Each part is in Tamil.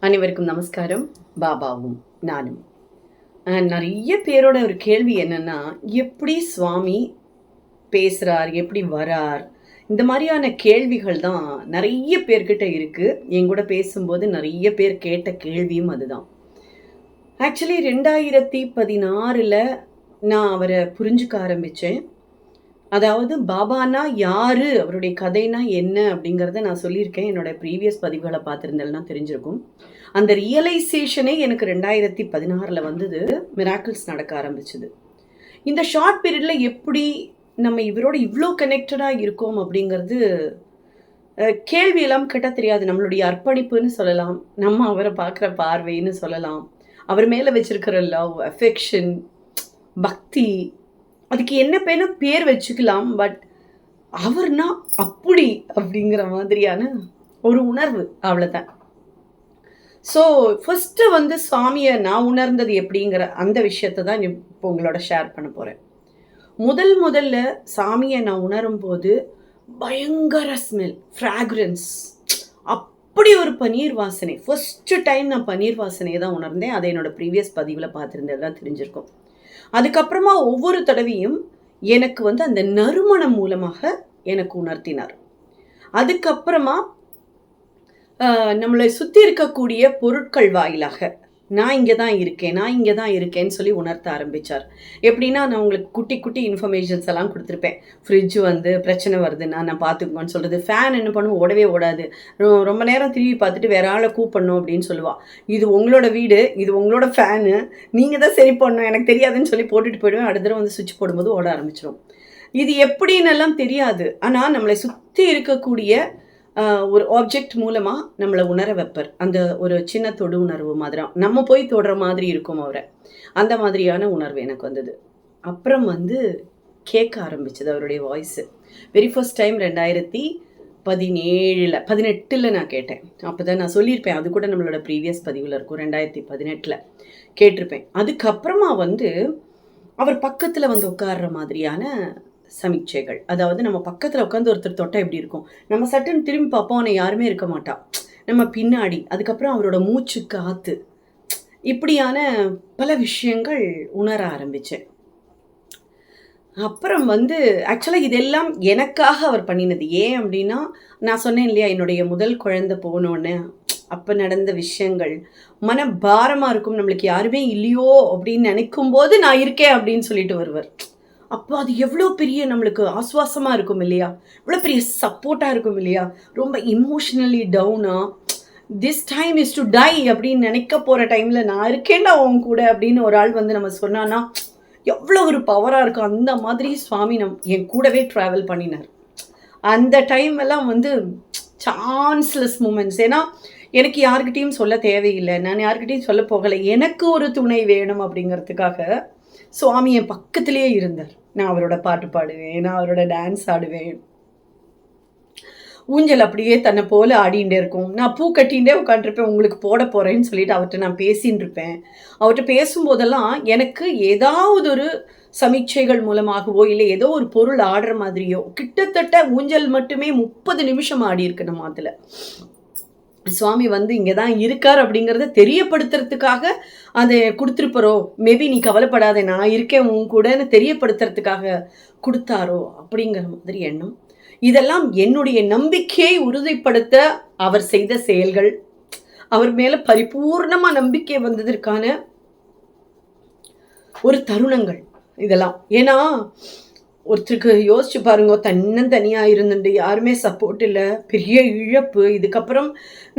அனைவருக்கும் நமஸ்காரம். பாபாவும் நானும். நிறைய பேரோட ஒரு கேள்வி என்னன்னா, எப்படி சுவாமி பேசுறார், எப்படி வரார், இந்த மாதிரியான கேள்விகள் தான் நிறைய பேர்கிட்ட இருக்கு. என் கூட பேசும்போது நிறைய பேர் கேட்ட கேள்வியும் அதுதான். ஆக்சுவலி 2016 நான் அவரை புரிஞ்சுக்க ஆரம்பித்தேன். அதாவது பாபானா யாரு, அவருடைய கதைனா என்ன அப்படிங்கிறத நான் சொல்லியிருக்கேன். என்னோட ப்ரீவியஸ் பதிவுகளை பார்த்துருந்தேன்னா தெரிஞ்சிருக்கும். அந்த ரியலைசேஷனே எனக்கு 2016 வந்தது. மிராக்கிள்ஸ் நடக்க ஆரம்பிச்சுது. இந்த ஷார்ட் பீரியடில் எப்படி நம்ம இவரோட இவ்வளோ கனெக்டடாக இருக்கோம் அப்படிங்கிறது கேள்வியெல்லாம் கேட்டால் தெரியாது. நம்மளுடைய அர்ப்பணிப்புன்னு சொல்லலாம், நம்ம அவரை பார்க்குற பார்வைன்னு சொல்லலாம், அவர் மேலே வச்சிருக்கிற லவ், அஃபெக்ஷன், பக்தி, அதுக்கு என்ன பேர் வச்சுக்கலாம். பட் அவர்னா அப்படி அப்படிங்கிற மாதிரியான ஒரு உணர்வு, அவ்வளோதான். ஸோ ஃபஸ்ட்டு சுவாமியை நான் உணர்ந்தது எப்படிங்கிற அந்த விஷயத்தை தான் இப்போ உங்களோட ஷேர் பண்ண போகிறேன். முதல்ல சாமியை நான் உணரும் போது பயங்கர ஸ்மெல், ஃப்ராக்ரன்ஸ், அப்படி ஒரு பன்னீர் வாசனை. ஃபஸ்ட்டு டைம் நான் பன்னீர் வாசனையை தான் உணர்ந்தேன். அதை என்னோட ப்ரீவியஸ் பதிவில் பார்த்துருந்தது தான் தெரிஞ்சிருக்கும். அதுக்கப்புறமா ஒவ்வொரு தடவையும் எனக்கு அந்த நறுமணம் மூலமாக எனக்கு உணர்த்தினார். அதுக்கப்புறமா நம்மளை சுற்றி இருக்கக்கூடிய பொருட்கள் வாயிலாக நான் இங்கே தான் இருக்கேன்னு சொல்லி உணர்த்த ஆரம்பித்தார். எப்படின்னா, நான் உங்களுக்கு குட்டி குட்டி இன்ஃபர்மேஷன்ஸ் எல்லாம் கொடுத்துருப்பேன். ஃப்ரிட்ஜு பிரச்சனை வருதுன்னா நான் பார்த்துக்கோன்னு சொல்கிறது. ஃபேன் என்ன பண்ணும், ஓடவே ஓடாது, ரொம்ப நேரம் திரும்பி பார்த்துட்டு வேற ஆளை கூப்பிடணும் அப்படின்னு சொல்லுவாள். இது உங்களோட வீடு, இது உங்களோட ஃபேனு, நீங்கள் தான் சரி பண்ணணும், எனக்கு தெரியாதுன்னு சொல்லி போட்டுட்டு போயிடுவேன். அடுத்த தடவை சுவிட்ச் போடும்போது ஓட ஆரம்பிச்சிடும். இது எப்படின்னு எல்லாம் தெரியாது. ஆனால் நம்மளை சுற்றி இருக்கக்கூடிய ஒரு ஆப்ஜெக்ட் மூலமாக நம்மளை உணர வைப்பார். அந்த ஒரு சின்ன தொடு உணர்வு மாதிரி நம்ம போய் தொடுற மாதிரி இருக்கும் அவரை. அந்த மாதிரியான உணர்வு எனக்கு வந்தது. அப்புறம் கேட்க ஆரம்பிச்சது அவருடைய வாய்ஸு. வெரி ஃபர்ஸ்ட் டைம் 2018 நான் கேட்டேன். அப்போ தான் நான் சொல்லியிருப்பேன், அது கூட நம்மளோட ப்ரீவியஸ் பதிவில் இருக்கும். 2018 கேட்டிருப்பேன். அதுக்கப்புறமா அவர் பக்கத்தில் உட்கார்ற மாதிரியான சமீட்சைகள். அதாவது நம்ம பக்கத்தில் உட்காந்து ஒருத்தர் தொட்டா எப்படி இருக்கும், நம்ம சட்டுன்னு திரும்பி பார்ப்போம், அவனை யாருமே இருக்க மாட்டா, நம்ம பின்னாடி. அதுக்கப்புறம் அவரோட மூச்சு காற்று, இப்படியான பல விஷயங்கள் உணர ஆரம்பித்தேன். அப்புறம் ஆக்சுவலாக இதெல்லாம் எனக்காக அவர் பண்ணினது. ஏன் அப்படின்னா, நான் சொன்னேன் இல்லையா, என்னுடைய முதல் குழந்தை போனோன்னு அப்போ நடந்த விஷயங்கள் மன பாரமாக இருக்கும். நம்மளுக்கு யாருமே இல்லையோ அப்படின்னு நினைக்கும் போது நான் இருக்கேன் அப்படின்னு சொல்லிட்டு வருவார். அப்போ அது எவ்வளோ பெரிய நம்மளுக்கு ஆஸ்வாசமாக இருக்கும் இல்லையா, எவ்வளோ பெரிய சப்போர்ட்டாக இருக்கும் இல்லையா. ரொம்ப இமோஷ்னலி டவுனாக this time is to die அப்படின்னு நினைக்க போகிற டைமில் நான் இருக்கேன்டா உன் கூட அப்படின்னு ஒரு ஆள் நம்ம சொன்னான்னா எவ்வளோ ஒரு பவராக இருக்கும். அந்த மாதிரி சுவாமி என் கூடவே ட்ராவல் பண்ணினார். அந்த டைம் எல்லாம் சான்ஸ்லெஸ் மூமெண்ட்ஸ். ஏன்னா எனக்கு யாருக்கிட்டையும் சொல்ல தேவையில்லை, நான் யாருக்கிட்டையும் சொல்ல போகலை. எனக்கு ஒரு துணை வேணும் அப்படிங்கிறதுக்காக சுவாமி என் பக்கத்திலேயே இருந்தார். நான் அவரோட பாட்டு பாடுவேன், நான் அவரோட டான்ஸ் ஆடுவேன், ஊஞ்சல் அப்படியே தன்னை போல ஆடிகிட்டே இருக்கும். நான் பூ கட்டிகிட்டே உட்காந்துருப்பேன், உங்களுக்கு போட போகிறேன்னு சொல்லிட்டு அவர்கிட்ட நான் பேசின்னு இருப்பேன். அவர்கிட்ட பேசும்போதெல்லாம் எனக்கு ஏதாவது ஒரு சமீட்சைகள் மூலமாகவோ இல்லை ஏதோ ஒரு பொருள் ஆடுற மாதிரியோ, கிட்டத்தட்ட ஊஞ்சல் மட்டுமே 30 நிமிஷம் ஆடி இருக்கு நம்ம அதில். சுவாமி இங்கே தான் இருக்கார் அப்படிங்கிறத தெரியப்படுத்துறதுக்காக அதை கொடுத்துருப்பாரோ, மேபி நீ கவலைப்படாத நான் இருக்கேன் உன் கூடன்னு தெரியப்படுத்துறதுக்காக கொடுத்தாரோ அப்படிங்கிற மாதிரி எண்ணம். இதெல்லாம் என்னுடைய நம்பிக்கையை உறுதிப்படுத்த அவர் செய்த செயல்கள், அவர் மேலே பரிபூர்ணமாக நம்பிக்கை வந்ததற்கான ஒரு தருணங்கள் இதெல்லாம். ஏன்னா ஒருத்தருக்கு யோசிச்சு பாருங்க, தனியாக இருந்துட்டு யாருமே சப்போர்ட் இல்லை, பெரிய இழப்பு. இதுக்கப்புறம்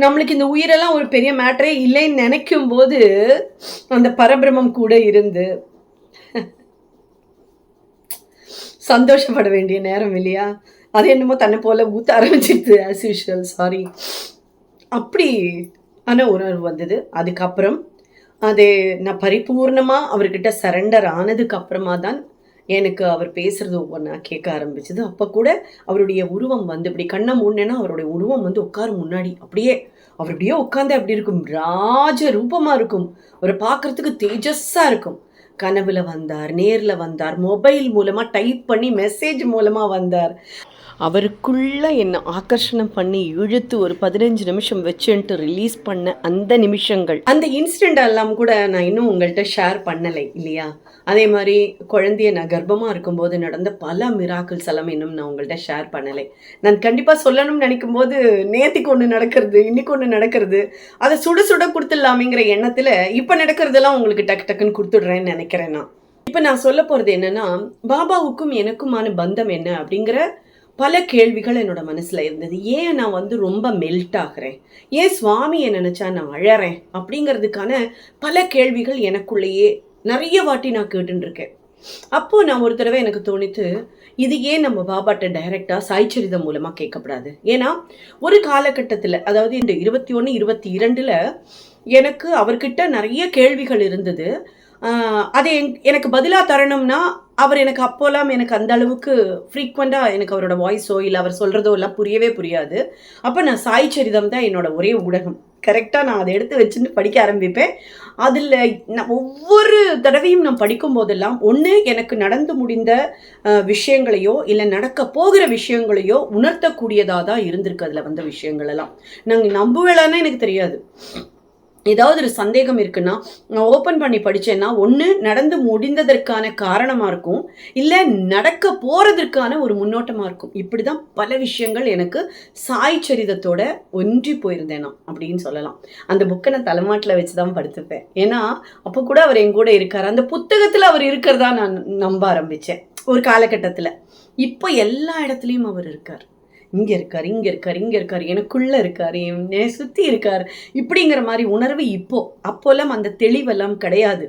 நம்மளுக்கு இந்த உயிரெல்லாம் ஒரு பெரிய மேட்டரே இல்லைன்னு நினைக்கும் போது அந்த பரபிரமம் கூட இருந்து சந்தோஷப்பட வேண்டிய நேரம் இல்லையா. அது என்னமோ தன்னை போல ஊற்ற ஆரம்பிச்சிருது ஆஸ் யூஷுவல். சாரி. அப்படி உணர்வு வந்தது. அதுக்கப்புறம் அது நான் பரிபூர்ணமாக அவர்கிட்ட சரண்டர் ஆனதுக்கு அப்புறமா தான் எனக்கு அவர் பேசுறது ஒவ்வொன்றா கேட்க ஆரம்பிச்சது. அப்போ கூட அவருடைய உருவம் இப்படி கண்ணை மூடினேன்னா அவருடைய உருவம் உட்காரும் முன்னாடி. அப்படியே அவர் அப்படியே உட்காந்து அப்படி இருக்கும், ராஜ ரூபமாக இருக்கும். அவரை பார்க்கறதுக்கு தேஜஸ்ஸாக இருக்கும். கனவுல வந்தார், நேரில் வந்தார், மொபைல் மூலமாக டைப் பண்ணி மெசேஜ் மூலமாக வந்தார். அவருக்குள்ள என்னை ஆகர்ஷணம் பண்ணி இழுத்து ஒரு 15 நிமிஷம் வச்சுன்ட்டு ரிலீஸ் பண்ண அந்த நிமிஷங்கள், அந்த இன்சிடெண்ட் எல்லாம் கூட நான் இன்னும் உங்கள்கிட்ட ஷேர் பண்ணலை இல்லையா? அதே மாதிரி குழந்தைய நான் கர்ப்பமாக இருக்கும்போது நடந்த பல மிராக்கிள்ஸ் எல்லாம் இன்னும் நான் உங்கள்கிட்ட ஷேர் பண்ணலை. நான் கண்டிப்பாக சொல்லணும்னு நினைக்கும் போது நேற்றுக்கு ஒன்று நடக்கிறது, இன்னைக்கு ஒன்று நடக்கிறது, அதை சுட சுட கொடுத்துடலாமேங்கிற எண்ணத்தில் இப்போ நடக்கிறதெல்லாம் உங்களுக்கு டக்கு டக்குன்னு கொடுத்துடுறேன்னு நினைக்கிறேன். இப்போ நான் சொல்ல போகிறது என்னன்னா, பாபாவுக்கும் எனக்குமான பந்தம் என்ன அப்படிங்கிற பல கேள்விகள் என்னோட மனசில் இருந்தது. ஏன் நான் ரொம்ப மெல்ட் ஆகிறேன், ஏன் சுவாமியை நினச்சா நான் அழறேன் அப்படிங்கிறதுக்கான பல கேள்விகள் எனக்குள்ளேயே நிறைய வாட்டி நான் கேட்டுருக்கேன். அப்போது நான் ஒரு தடவை எனக்கு தோணித்து, இது ஏன் நம்ம பாபாட்ட டைரெக்டாக சாய்ச்சரிதம் மூலமாக கேட்கக்கூடாது? ஏன்னா ஒரு காலகட்டத்தில், அதாவது இந்த 21, 22 எனக்கு அவர்கிட்ட நிறைய கேள்விகள் இருந்தது. அதை எனக்கு பதிலாக தரணும்னா அவர் எனக்கு அப்போலாம் எனக்கு அந்த அளவுக்கு ஃப்ரீக்வெண்ட்டாக எனக்கு அவரோட வாய்ஸோ இல்லை அவர் சொல்கிறதோ எல்லாம் புரியவே புரியாது. அப்போ நான் சாய்ச்சரிதம் தான் என்னோட ஒரே ஊடகம். கரெக்டாக நான் அதை எடுத்து வச்சுட்டு படிக்க ஆரம்பிப்பேன். அதில் நான் ஒவ்வொரு தடவையும் நான் படிக்கும் போதெல்லாம் ஒன்று எனக்கு நடந்து முடிந்த விஷயங்களையோ இல்லை நடக்க போகிற விஷயங்களையோ உணர்த்தக்கூடியதாக தான் இருந்திருக்கு. அதில் வந்த விஷயங்கள் எல்லாம் நாங்கள் நம்புவேளான்னு எனக்கு தெரியாது. ஏதாவது ஒரு சந்தேகம் இருக்குன்னா நான் ஓப்பன் பண்ணி படித்தேன்னா ஒன்று நடந்து முடிந்ததற்கான காரணமாக இருக்கும், இல்லை நடக்க போகிறதுக்கான ஒரு முன்னோட்டமாக இருக்கும். இப்படி தான் பல விஷயங்கள் எனக்கு சாய்ச்சரிதத்தோட ஒன்றி போயிருந்தேன் நான் அப்படின்னு சொல்லலாம். அந்த புக்கை நான் தலைமாட்டில் வச்சு தான் படுத்துப்பேன். ஏன்னா அப்போ கூட அவர் என் கூட இருக்கார். அந்த புத்தகத்தில் அவர் இருக்கிறதா நான் நம்ப ஆரம்பித்தேன் ஒரு காலகட்டத்தில். இப்போ எல்லா இடத்துலையும் அவர் இருக்கார். இங்கே இருக்கார், இங்கே இருக்கார், இங்கே இருக்கார், எனக்குள்ளே இருக்கார், என்னை சுற்றி இருக்கார், இப்படிங்கிற மாதிரி உணர்வு அப்போல்லாம் அந்த தெளிவெல்லாம் கிடையாது.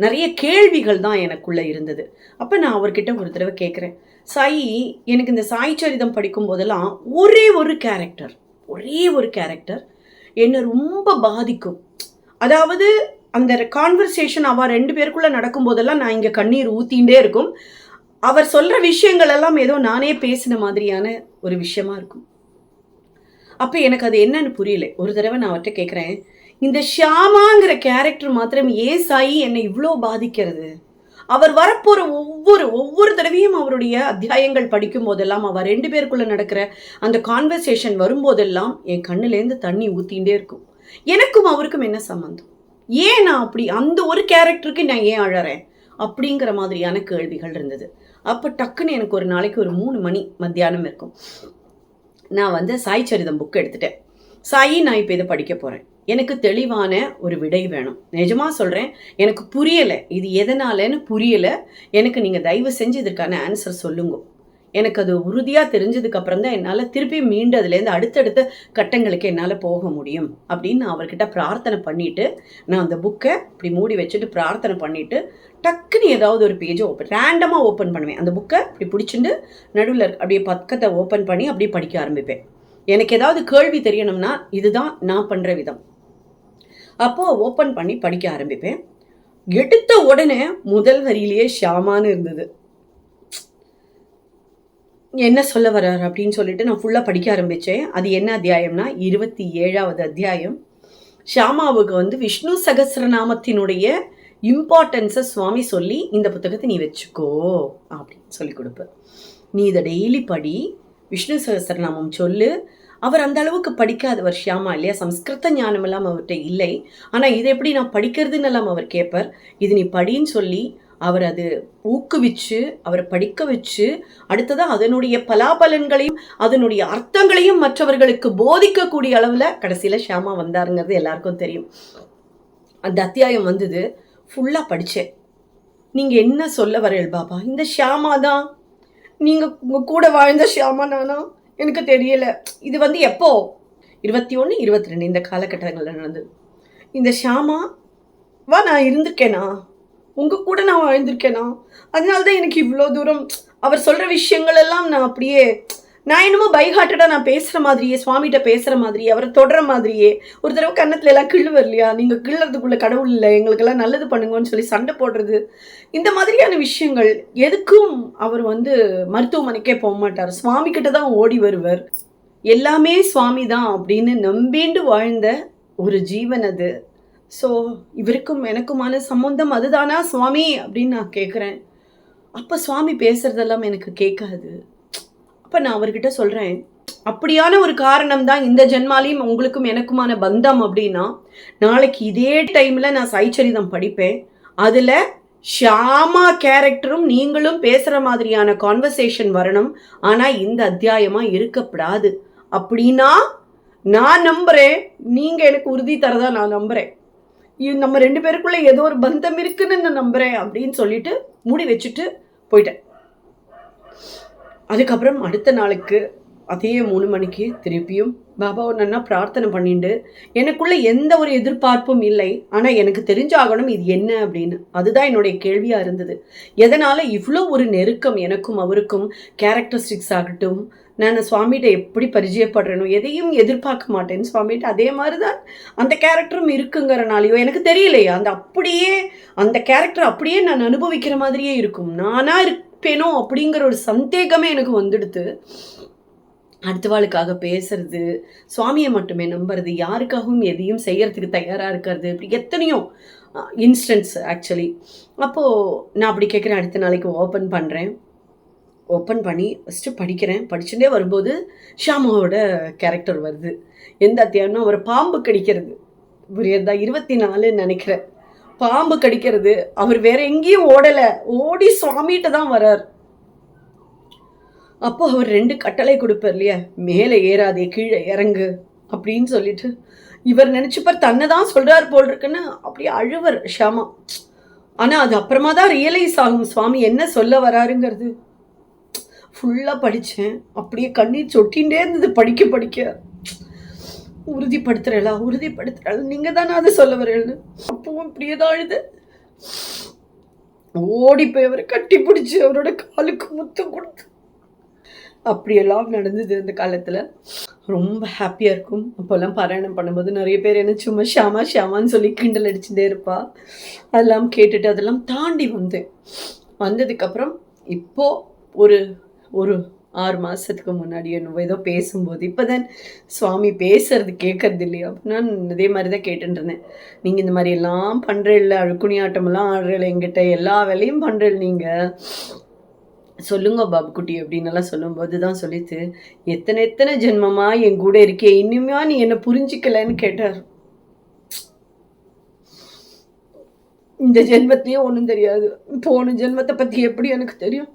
நிறைய கேள்விகள் தான் எனக்குள்ளே இருந்தது. அப்போ நான் அவர்கிட்ட ஒரு தடவை கேட்குறேன், சாயி எனக்கு இந்த சாய்ச்சரிதம் படிக்கும் போதெல்லாம் ஒரே ஒரு கேரக்டர் என்னை ரொம்ப பாதிக்கும். அதாவது அந்த கான்வர்சேஷன் அவள் 2 பேருக்குள்ளே நடக்கும்போதெல்லாம் நான் இங்கே கண்ணீர் ஊற்றிகிட்டே இருக்கும். அவர் சொல்கிற விஷயங்கள் எல்லாம் ஏதோ நானே பேசின மாதிரியான ஒரு விஷயமா இருக்கும். அப்போ எனக்கு அது என்னன்னு புரியல. ஒரு தடவை நான் அவர்கிட்ட கேட்குறேன், இந்த ஷியாமாங்கிற கேரக்டர் மாத்திரம் ஏன் சாயி என்னை இவ்வளோ பாதிக்கிறது? அவர் வரப்போகிற ஒவ்வொரு தடவையும் அவருடைய அத்தியாயங்கள் படிக்கும் போதெல்லாம் அவர் 2 பேருக்குள்ளே நடக்கிற அந்த கான்வர்சேஷன் வரும்போதெல்லாம் என் கண்ணுலேருந்து தண்ணி ஊற்றிகிட்டே இருக்கும். எனக்கும் அவருக்கும் என்ன சம்மந்தம்? ஏன் நான் அப்படி அந்த ஒரு கேரக்டருக்கு நான் ஏன் அழறேன் அப்படிங்கிற மாதிரியான கேள்விகள் இருந்தது. அப்போ டக்குன்னு எனக்கு ஒரு நாளைக்கு ஒரு 3 மணி மத்தியானம் இருக்கும். நான் சாய்ச்சரிதம் புக் எடுத்துட்டேன். சாயி நான் இப்போ இதை படிக்க போகிறேன், எனக்கு தெளிவான ஒரு விடை வேணும். நிஜமாக சொல்கிறேன், எனக்கு புரியலை, இது எதனாலன்னு புரியலை. எனக்கு நீங்கள் தயவு செஞ்சு இதற்கான ஆன்சர் சொல்லுங்க. எனக்கு அது உறுதியாக தெரிஞ்சதுக்கப்புறம் தான் என்னால் திருப்பி மீண்டு அதுலேருந்து அடுத்தடுத்த கட்டங்களுக்கு என்னால் போக முடியும் அப்படின்னு நான் அவர்கிட்ட பிரார்த்தனை பண்ணிவிட்டு, நான் அந்த புக்கை இப்படி மூடி வச்சுட்டு பிரார்த்தனை பண்ணிவிட்டு டக்குன்னு ஏதாவது ஒரு பேஜை ரேண்டமாக ஓப்பன் பண்ணுவேன். அந்த புக்கை இப்படி பிடிச்சிட்டு நடுவில் அப்படியே பக்கத்தை ஓப்பன் பண்ணி அப்படியே படிக்க ஆரம்பிப்பேன். எனக்கு ஏதாவது கேள்வி தெரியணும்னா இதுதான் நான் பண்ணுற விதம். அப்போது ஓப்பன் பண்ணி படிக்க ஆரம்பிப்பேன். எடுத்த உடனே முதல் வரியிலேயே ஷியாமான்னு இருந்தது. என்ன சொல்ல வர்றார் அப்படின்னு சொல்லிட்டு நான் ஃபுல்லாக படிக்க ஆரம்பித்தேன். அது என்ன அத்தியாயம்னா 27வது அத்தியாயம். ஷியாமாவுக்கு விஷ்ணு சகஸ்ரநாமத்தினுடைய இம்பார்ட்டன்ஸை சுவாமி சொல்லி, இந்த புத்தகத்தை நீ வச்சுக்கோ அப்படின்னு சொல்லி கொடுப்பேன். நீ இதை டெய்லி படி, விஷ்ணு சகஸ்ரநாமம் சொல்லு. அவர் அந்த அளவுக்கு படிக்காதவர் ஷியாமா இல்லையா, சம்ஸ்கிருத ஞானம் எல்லாம் அவர்கிட்ட இல்லை. ஆனால் இதை எப்படி நான் படிக்கிறதுன்னு எல்லாம் அவர் கேட்பார். இது நீ படின்னு சொல்லி அவர் அது ஊக்குவிச்சு அவரை படிக்க வச்சு அடுத்ததாக அதனுடைய பலாபலன்களையும் அதனுடைய அர்த்தங்களையும் மற்றவர்களுக்கு போதிக்கக்கூடிய அளவில் கடைசியில் ஷியாமா வந்தாருங்கிறது எல்லாருக்கும் தெரியும். அந்த அத்தியாயம் ஃபுல்லாக படித்தேன். நீங்கள் என்ன சொல்ல வரீர்கள் பாபா? இந்த ஷியாமா தான் நீங்கள் உங்கள் கூட வாழ்ந்த ஷியாமா நானா? எனக்கு தெரியலை. இது எப்போ 21, 22 இந்த காலகட்டங்களில் நடந்தது. இந்த ஷியாமா நான் இருந்திருக்கேனா? உங்கள் கூட நான் வாழ்ந்திருக்கேனா? அதனால தான் எனக்கு இவ்வளோ தூரம் அவர் சொல்கிற விஷயங்கள் எல்லாம் நான் என்னமோ பைஹார்ட்டடாக நான் பேசுகிற மாதிரியே, சுவாமிகிட்ட பேசுகிற மாதிரியே, அவரை தொடர மாதிரியே. ஒரு தடவை கன்னத்தில் எல்லாம் கிள்ளுவர் இல்லையா, நீங்கள் கிள்ளறதுக்குள்ளே கடவுள் இல்லை, எங்களுக்கெல்லாம் நல்லது பண்ணுங்கன்னு சொல்லி சண்டை போடுறது, இந்த மாதிரியான விஷயங்கள். எதுக்கும் அவர் மருத்துவமனைக்கே போக மாட்டார், சுவாமிக்கிட்ட தான் ஓடி வருவர். எல்லாமே சுவாமி தான் அப்படின்னு நம்பிண்டு வாழ்ந்த ஒரு ஜீவன் அது. ஸோ இவருக்கும் எனக்குமான சம்பந்தம் அதுதானா சுவாமி அப்படின்னு நான் கேட்குறேன். அப்போ சுவாமி பேசுகிறதெல்லாம் எனக்கு கேட்காது. அப்போ நான் அவர்கிட்ட சொல்கிறேன், அப்படியான ஒரு காரணம் தான் இந்த ஜென்மாலையும் உங்களுக்கும் எனக்குமான பந்தம் அப்படின்னா, நாளைக்கு இதே டைமில் நான் சைச்சரிதம் படிப்பேன். அதில் ஷியாமா கேரக்டரும் நீங்களும் பேசுகிற மாதிரியான கான்வர்சேஷன் வரணும். ஆனால் இந்த அத்தியாயமாக இருக்கப்படாது அப்படின்னா நான் நம்புகிறேன். நீங்கள் எனக்கு உறுதி தரதா நான் நம்புகிறேன். நம்ம 2 பேருக்குள்ளே ஏதோ ஒரு பந்தம் இருக்குன்னு நான் நம்புகிறேன் அப்படின்னு சொல்லிட்டு மூடி வச்சுட்டு போயிட்டேன். அதுக்கப்புறம் அடுத்த நாளுக்கு அதே 3 மணிக்கு திருப்பியும் பாபாவை நன்னா பிரார்த்தனை பண்ணிட்டு, எனக்குள்ள எந்த ஒரு எதிர்பார்ப்பும் இல்லை. ஆனால் எனக்கு தெரிஞ்சாகணும் இது என்ன அப்படின்னு. அதுதான் என்னுடைய கேள்வியாக இருந்தது. எதனால் இவ்வளோ ஒரு நெருக்கம் எனக்கும் அவருக்கும், கேரக்டரிஸ்டிக்ஸ் ஆகட்டும், நான் சுவாமிகிட்ட எப்படி பரிச்சயப்படுறேனோ எதையும் எதிர்பார்க்க மாட்டேன் சுவாமிகிட்ட. அதே மாதிரி தான் அந்த கேரக்டரும் இருக்குங்கிறனாலையோ எனக்கு தெரியலையா, அந்த கேரக்டர் அப்படியே நான் அனுபவிக்கிற மாதிரியே இருக்கும். நானாக இருப்பேனோ அப்படிங்கிற ஒரு சந்தேகமே எனக்கு வந்துடுது. அடுத்தவாளுக்காக பேசுறது, சுவாமியை மட்டுமே நம்புறது, யாருக்காகவும் எதையும் செய்யறதுக்கு தயாராக இருக்கிறது, இப்படி எத்தனையோ இன்ஸ்டன்ஸ் ஆக்சுவலி. அப்போது நான் அப்படி கேட்குறேன். அடுத்த நாளைக்கு ஓப்பன் பண்ணுறேன். ஓப்பன் பண்ணி ஃபஸ்ட்டு படிக்கிறேன். படிச்சுட்டே வரும்போது ஷியாமாவோட கேரக்டர் வருது. எந்த அத்தியாயம்னா ஒரு பாம்பு கடிக்கிறது, புரியுதா? 24 நினைக்கிறேன். பாம்பு கடிக்கிறது. அவர் வேற எங்கேயும் ஓடலை, ஓடி சுவாமிகிட்ட தான் வர்றார். அப்போ அவர் 2 கட்டளை கொடுப்பார் இல்லையா, மேலே ஏறாதே கீழே இறங்கு அப்படின்னு சொல்லிட்டு. இவர் நினச்சிப்பார் தன்னை தான் சொல்கிறார் போல் இருக்குன்னு அப்படியே அழுவர் ஷியாமா. ஆனால் அது அப்புறமா தான் ரியலைஸ் ஆகும் சுவாமி என்ன சொல்ல வராருங்கிறது. ஃபுல்லாக படித்தேன். அப்படியே கண்ணீர் சொட்டின்ண்டே இருந்தது படிக்க. உறுதிப்படுத்துறல நீங்கள் தானே அதை சொல்ல வரேன்னு. அப்பவும் இப்படியே தான் அழுது. ஓடி போய் அவரை கட்டி பிடிச்சி அவரோட காலுக்கு முத்தம் கொடுத்து அப்படியெல்லாம் நடந்தது. அந்த காலத்தில் ரொம்ப ஹாப்பியாக இருக்கும். அப்போல்லாம் பாராயணம் பண்ணும்போது நிறைய பேர் என்ன சும்மா ஷியாமான்னு சொல்லி கிண்டல் அடிச்சுட்டே இருப்பா. அதெல்லாம் கேட்டுட்டு அதெல்லாம் தாண்டி வந்ததுக்கப்புறம் இப்போது ஒரு 6 மாதத்துக்கு முன்னாடி என்னவோ ஏதோ பேசும்போது இப்போ தான் சுவாமி பேசுறது கேட்கறது இல்லையா, நான் இதே மாதிரி தான் கேட்டுருந்தேன். நீங்கள் இந்த மாதிரி எல்லாம் பண்ணுறதில்ல, அழுக்குணியாட்டமெல்லாம் ஆடுறதில்ல, எங்கிட்ட எல்லா வேலையும் பண்ணுறதில்ல, நீங்கள் சொல்லுங்க பாபுக்குட்டி அப்படின்னு எல்லாம் சொல்லும்போது தான் சொல்லிட்டு, எத்தனை ஜென்மமா என் கூட இருக்கே, இன்னுமா நீ என்னை புரிஞ்சிக்கலன்னு கேட்டார். இந்த ஜென்மத்திலேயே ஒன்றும் தெரியாது, போன ஜென்மத்தை பற்றி எப்படி எனக்கு தெரியும்?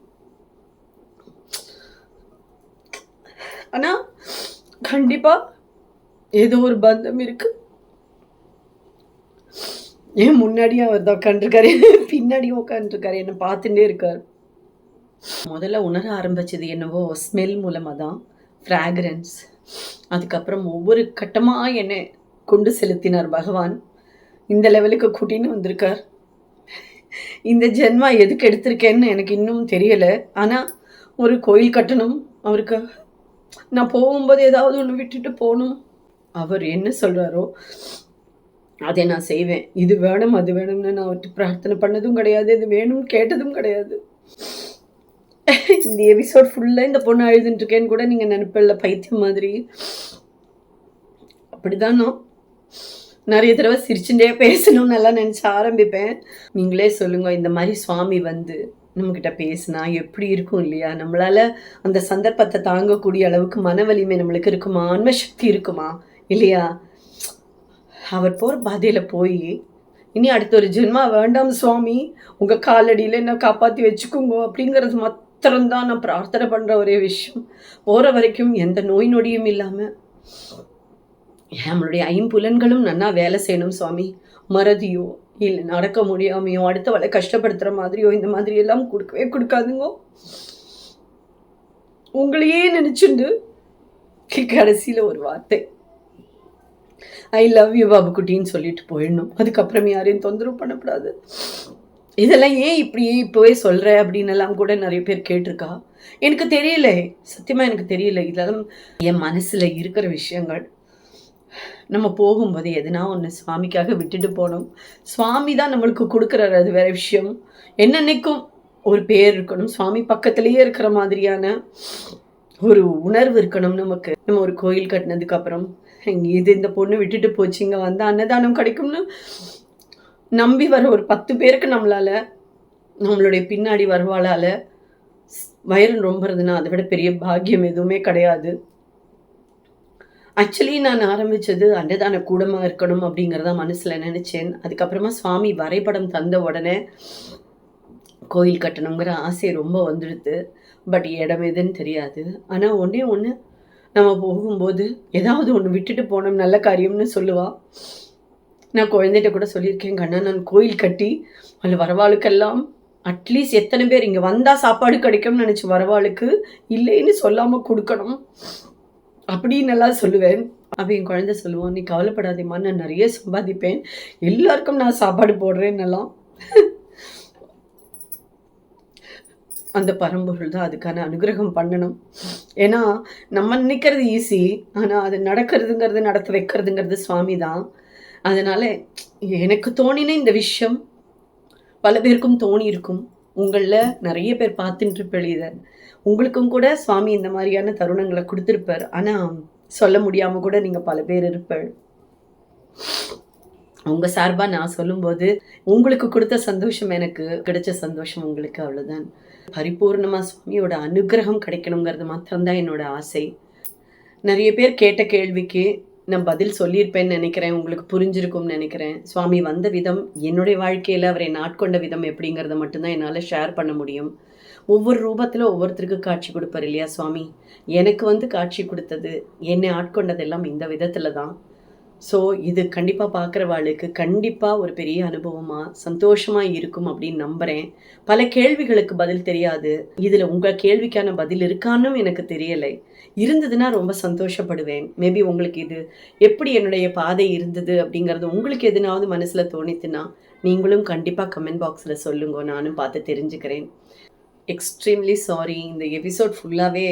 ஆனால் கண்டிப்பாக ஏதோ ஒரு பந்தம் இருக்கு. ஏன் முன்னாடியும் அவர் தான் உட்காந்துருக்காரு, பின்னாடியும் உட்காந்துருக்காரு, என்னை பார்த்துட்டே இருக்கார். முதல்ல உணர ஆரம்பிச்சது என்னவோ ஸ்மெல் மூலமாக தான், ஃப்ராக்ரன்ஸ். அதுக்கப்புறம் ஒவ்வொரு கட்டமாக என்னை கொண்டு செலுத்தினார் பகவான். இந்த லெவலுக்கு கூட்டின்னு வந்திருக்கார். இந்த ஜென்மா எதுக்கு எடுத்திருக்கேன்னு எனக்கு இன்னும் தெரியலை. ஆனால் ஒரு கோயில் கட்டணும் அவருக்கு. நான் போகும்போது ஏதாவது ஒன்று விட்டுட்டு போகணும். அவர் என்ன சொல்கிறாரோ அதை நான் செய்வேன். இது வேணும் அது வேணும்னு நான் அவர்கிட்ட பிரார்த்தனை பண்ணதும் கிடையாது, இது வேணும் கேட்டதும் கிடையாது. இந்த எபிசோட் ஃபுல்லாக இந்த பொண்ணு அழுதுன்ட்ருக்கேன்னு கூட நீங்கள் நினைப்பில்ல, பைத்தியம் மாதிரி. அப்படிதான் நான் நிறைய தடவை சிரிச்சுட்டே பேசணும்னு நல்லா நினச்சி ஆரம்பிப்பேன். நீங்களே சொல்லுங்கள், இந்த மாதிரி சுவாமி நம்மக்கிட்ட பேசினா எப்படி இருக்கும் இல்லையா? நம்மளால் அந்த சந்தர்ப்பத்தை தாங்கக்கூடிய அளவுக்கு மன வலிமை நம்மளுக்கு இருக்குமா, ஆன்மசக்தி இருக்குமா இல்லையா? அவர் போகிற பாதையில் போய் இனி அடுத்த ஒரு ஜென்மா வேண்டாம் சுவாமி, உங்கள் காலடியில் என்ன காப்பாற்றி வச்சுக்கோங்க அப்படிங்கிறது மாத்திரம்தான் நான் பிரார்த்தனை பண்ணுற ஒரே விஷயம். போகிற வரைக்கும் எந்த நோய் நொடியும் இல்லாமல் நம்மளுடைய 5 புலன்களும் நன்னா வேலை செய்யணும் சுவாமி. மறதியோ இல்லை நடக்க முடியாமையோ அடுத்தவளை கஷ்டப்படுத்துகிற மாதிரியோ இந்த மாதிரி எல்லாம் கொடுக்கவே கொடுக்காதுங்கோ. உங்களையே நினச்சிண்டு கடைசியில் ஒரு வார்த்தை ஐ லவ் யூ பாபுக்குட்டின்னு சொல்லிட்டு போயிடணும். அதுக்கப்புறம் யாரையும் தொந்தரவு பண்ணக்கூடாது. இதெல்லாம் ஏன் இப்போவே சொல்கிற அப்படின்னு எல்லாம் கூட நிறைய பேர் கேட்டிருக்கா. எனக்கு தெரியல, சத்தியமாக எனக்கு தெரியல. இதெல்லாம் என் மனசில் இருக்கிற விஷயங்கள். நம்ம போகும்போது எதுனா ஒன்று சுவாமிக்காக விட்டுட்டு போகணும். சுவாமி தான் நம்மளுக்கு கொடுக்குறாரு, அது வேற விஷயம். என்னன்னைக்கும் ஒரு பேர் இருக்கணும், சுவாமி பக்கத்துலேயே இருக்கிற மாதிரியான ஒரு உணர்வு இருக்கணும் நமக்கு. நம்ம ஒரு கோயில் கட்டினதுக்கப்புறம் இந்த பொண்ணு விட்டுட்டு போச்சு, இங்கே வந்து அன்னதானம் கிடைக்கும்னு நம்பி வர ஒரு 10 பேருக்கு நம்மளுடைய பின்னாடி வருவாளால் வயிறு ரொம்புறதுன்னா அதை விட பெரிய பாக்கியம் எதுவுமே கிடையாது. ஆக்சுவலி நான் ஆரம்பிச்சது அன்னதான கூடமா இருக்கணும் அப்படிங்கிறத மனசுல நினைச்சேன். அதுக்கப்புறமா சுவாமி வரைபடம் தந்த உடனே கோயில் கட்டணுங்கிற ஆசை ரொம்ப வந்துடுது. பட் இடம் எதுன்னு தெரியாது. ஆனா ஒண்ணே ஒண்ணு, நம்ம போகும்போது ஏதாவது ஒண்ணு விட்டுட்டு போனோம் நல்ல காரியம்னு சொல்லுவா. நான் குழந்தைகிட்ட கூட சொல்லியிருக்கேன், கண்ணா நான் கோயில் கட்டி அதில் வரவாளுக்கெல்லாம் அட்லீஸ்ட் எத்தனை பேர் இங்கே வந்தால் சாப்பாடு கிடைக்கும்னு நினச்சி வரவாளுக்கு இல்லைன்னு சொல்லாமல் கொடுக்கணும் அப்படின்னு எல்லாம் சொல்லுவேன். அப்போ என் குழந்தை சொல்லுவோம், நீ கவலைப்படாதேம்மா, நான் நிறைய சம்பாதிப்பேன், எல்லாருக்கும் நான் சாப்பாடு போடுறேன்னெல்லாம். அந்த பரம்பொருள் தான் அதுக்கான அனுகிரகம் பண்ணணும். ஏன்னா நம்ம நினைக்கிறது ஈஸி, ஆனால் அது நடக்கிறதுங்கிறது, நடத்த வைக்கிறதுங்கிறது சுவாமி தான். அதனால எனக்கு தோணின இந்த விஷயம் பல பேருக்கும் தோணி இருக்கும். உங்களில் நிறைய பேர் பார்த்துட்டு இருப்பேன். இதை உங்களுக்கும் கூட சுவாமி இந்த மாதிரியான தருணங்களை கொடுத்துருப்பார். ஆனால் சொல்ல முடியாமல் கூட நீங்கள் பல பேர் இருப்பேன். உங்கள் சார்பாக நான் சொல்லும்போது உங்களுக்கு கொடுத்த சந்தோஷம் எனக்கு கிடைச்ச சந்தோஷம் உங்களுக்கு, அவ்வளோதான். பரிபூர்ணமாக சுவாமியோட அனுகிரகம் கிடைக்கணுங்கிறது மாத்திரம்தான் என்னோட ஆசை. நிறைய பேர் கேட்ட கேள்விக்கு நான் பதில் சொல்லியிருப்பேன்னு நினைக்கிறேன். உங்களுக்கு புரிஞ்சிருக்கும்னு நினைக்கிறேன். சுவாமி வந்த விதம், என்னுடைய வாழ்க்கையில் அவரை நாட்கொண்ட விதம் எப்படிங்கிறத மட்டும்தான் என்னால் ஷேர் பண்ண முடியும். ஒவ்வொரு ரூபத்தில் ஒவ்வொருத்தருக்கு காட்சி கொடுப்பார் இல்லையா சுவாமி. எனக்கு காட்சி கொடுத்தது, என்னை ஆட்கொண்டதெல்லாம் இந்த விதத்தில் தான். ஸோ இது கண்டிப்பாக பார்க்குறவாளுக்கு கண்டிப்பாக ஒரு பெரிய அனுபவமாக சந்தோஷமாக இருக்கும் அப்படின்னு நம்புகிறேன். பல கேள்விகளுக்கு பதில் தெரியாது. இதில் உங்கள் கேள்விக்கான பதில் இருக்கான்னு எனக்கு தெரியலை. இருந்ததுன்னா ரொம்ப சந்தோஷப்படுவேன். மேபி உங்களுக்கு இது எப்படி என்னுடைய பாதை இருந்தது அப்படிங்கிறது உங்களுக்கு எதுனாவது மனசில் தோணித்துன்னா நீங்களும் கண்டிப்பாக கமெண்ட் பாக்ஸில் சொல்லுங்க, நானும் பார்த்து தெரிஞ்சுக்கிறேன். எக்ஸ்ட்ரீம்லி சாரி, இந்த எபிசோட் ஃபுல்லாகவே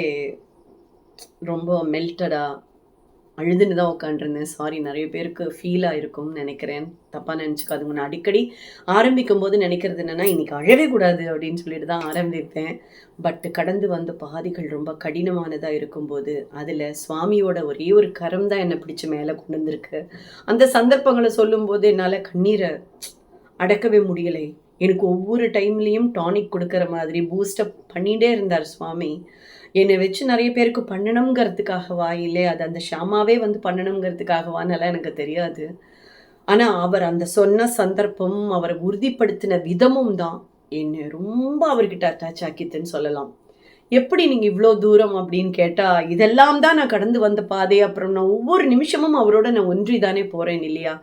ரொம்ப மெல்டடாக அழுதுன்னு தான் உட்காண்டிருந்தேன். சாரி, நிறைய பேருக்கு ஃபீலாக இருக்கும்னு நினைக்கிறேன். தப்பாக நினச்சிக்காதுங்க. நான் அடிக்கடி ஆரம்பிக்கும் போது நினைக்கிறது என்னென்னா, இன்றைக்கி அழவே கூடாது அப்படின்னு சொல்லிட்டு தான் ஆரம்பிப்பேன். பட் கடந்து வந்த பாதைகள் ரொம்ப கடினமானதாக இருக்கும்போது அதில் சுவாமியோட ஒரே ஒரு கரம் தான் என்னை பிடிச்சி மேலே கொண்டு வந்திருக்கு. அந்த சந்தர்ப்பங்களை சொல்லும்போது என்னால் கண்ணீரை அடக்கவே முடியலை. எனக்கு ஒவ்வொரு டைம்லேயும் டானிக் கொடுக்குற மாதிரி பூஸ்டப் பண்ணிகிட்டே இருந்தார் சுவாமி. என்னை வச்சு நிறைய பேருக்கு பண்ணணுங்கிறதுக்காகவா, இல்லை அது அந்த ஷாமாவே வந்து பண்ணணுங்கிறதுக்காகவான்னெல்லாம் எனக்கு தெரியாது. ஆனால் அவர் அந்த சொன்ன சந்தர்ப்பம், அவரை உறுதிப்படுத்தின விதமும் தான் என்னை ரொம்ப அவர்கிட்ட அட்டாச் ஆக்கித்துன்னு சொல்லலாம். எப்படி நீங்கள் இவ்வளோ தூரம் அப்படின்னு கேட்டால், இதெல்லாம் தான் நான் கடந்து வந்த பாதை. அப்புறம் நான் ஒவ்வொரு நிமிஷமும் அவரோட நான் ஒன்றி தானே போகிறேன் இல்லையா.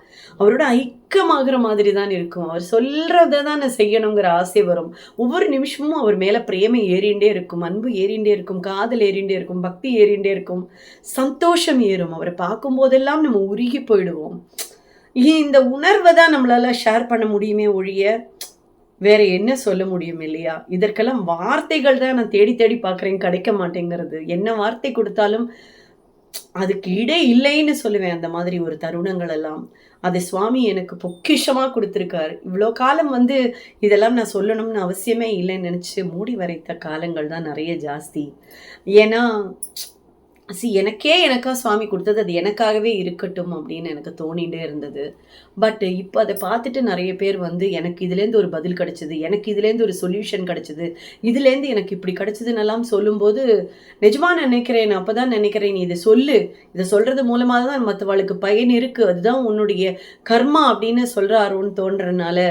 அவரோட ஐக்கியமாகிற மாதிரி தான் இருக்கும். அவர் சொல்கிறத தான் நான் செய்யணுங்கிற ஆசை வரும். ஒவ்வொரு நிமிஷமும் அவர் மேலே பிரேமை ஏறிண்டே இருக்கும், அன்பு ஏறிண்டே இருக்கும், காதல் ஏறிண்டே இருக்கும், பக்தி ஏறிண்டே இருக்கும், சந்தோஷம் ஏறும். அவரை பார்க்கும்போதெல்லாம் நம்ம உருகி போயிடுவோம். இந்த உணர்வை தான் நம்மளால் ஷேர் பண்ண முடியுமே ஒழிய வேற என்ன சொல்ல முடியும் இல்லையா. இதற்கெல்லாம் வார்த்தைகள் தான் நான் தேடி தேடி பார்க்குறேன், கிடைக்க மாட்டேங்கிறது. என்ன வார்த்தை கொடுத்தாலும் அதுக்கு இடே இல்லைன்னு சொல்லுவேன். அந்த மாதிரி ஒரு தருணங்கள் எல்லாம் அது சுவாமி எனக்கு பொக்கிஷமாக கொடுத்துருக்காரு. இவ்வளோ காலம் வந்து இதெல்லாம் நான் சொல்லணும்னு அவசியமே இல்லைன்னு நினச்சி மூடி வரைத்த காலங்கள் தான் நிறைய ஜாஸ்தி. ஏன்னா எனக்கா சுவாமி கொடுத்தது அது எனக்காகவே இருக்கட்டும் அப்படின்னு எனக்கு தோணிகிட்டே இருந்தது. பட் இப்போ அதை பார்த்துட்டு நிறைய பேர் வந்து எனக்கு இதுலேருந்து ஒரு பதில் கிடச்சிது, எனக்கு இதுலேருந்து ஒரு சொல்யூஷன் கிடச்சிது, இதுலேருந்து எனக்கு இப்படி கிடச்சிதுன்னெல்லாம் சொல்லும்போது நிஜமாக நினைக்கிறேன். அப்போ தான் நினைக்கிறேன், நீ இதை சொல்லு, இதை சொல்கிறது மூலமாக தான் மற்றவளுக்கு பயன் இருக்குது, அதுதான் உன்னுடைய கர்மா அப்படின்னு சொல்கிறாரோன்னு தோன்றதுனால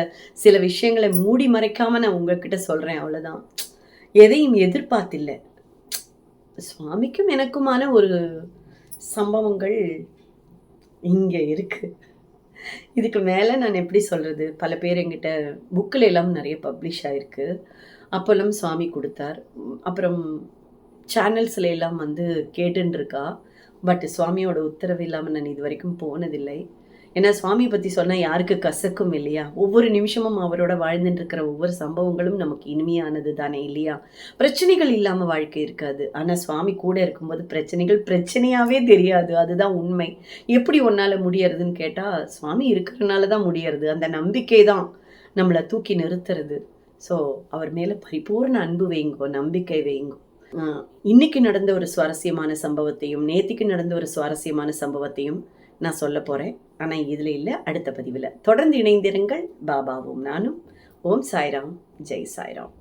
சில விஷயங்களை மூடி மறைக்காமல் நான் உங்ககிட்ட சொல்கிறேன். அவ்வளோதான். எதையும் எதிர்பார்த்தில்லை. சுவாமிக்கும் எனக்குமான ஒரு சம்பவங்கள் இங்கே இருக்கு. இதுக்கு மேலே நான் எப்படி சொல்கிறது. பல பேர் என்கிட்ட புக்கில் எல்லாம் நிறைய பப்ளிஷ் ஆகிருக்கு. அப்போல்லாம் சுவாமி கொடுத்தார். அப்புறம் சேனல்ஸில் எல்லாம் வந்து கேட்டுருக்கா. பட் சுவாமியோட உத்தரவு இல்லாமல் நான் இது வரைக்கும் போனதில்லை. ஏன்னா சுவாமியை பற்றி சொன்னால் யாருக்கு கசக்கும் இல்லையா. ஒவ்வொரு நிமிஷமும் அவரோட வாழ்ந்துட்டு இருக்கிற ஒவ்வொரு சம்பவங்களும் நமக்கு இனிமையானது தானே இல்லையா. பிரச்சனைகள் இல்லாமல் வாழ்க்கை இருக்காது. ஆனால் சுவாமி கூட இருக்கும்போது பிரச்சனைகள் பிரச்சனையாகவே தெரியாது. அதுதான் உண்மை. எப்படி ஒன்றால் முடியறதுன்னு கேட்டால் சுவாமி இருக்கிறதுனால தான் முடியறது. அந்த நம்பிக்கை தான் நம்மளை தூக்கி நிறுத்துறது. ஸோ அவர் மேலே பரிபூர்ண அன்பு வைங்கோ, நம்பிக்கை வைங்கோ. இன்னைக்கு நடந்த ஒரு சுவாரஸ்யமான சம்பவத்தையும் நேத்திக்கு நடந்த ஒரு சுவாரஸ்யமான சம்பவத்தையும் நான் சொல்ல போகிறேன். ஆனால் இதில் இல்லை, அடுத்த பதிவில். தொடர்ந்து இணைந்திருங்கள். பாபாவும் நானும். ஓம் சாய்ராம், ஜெய் சாய்ராம்.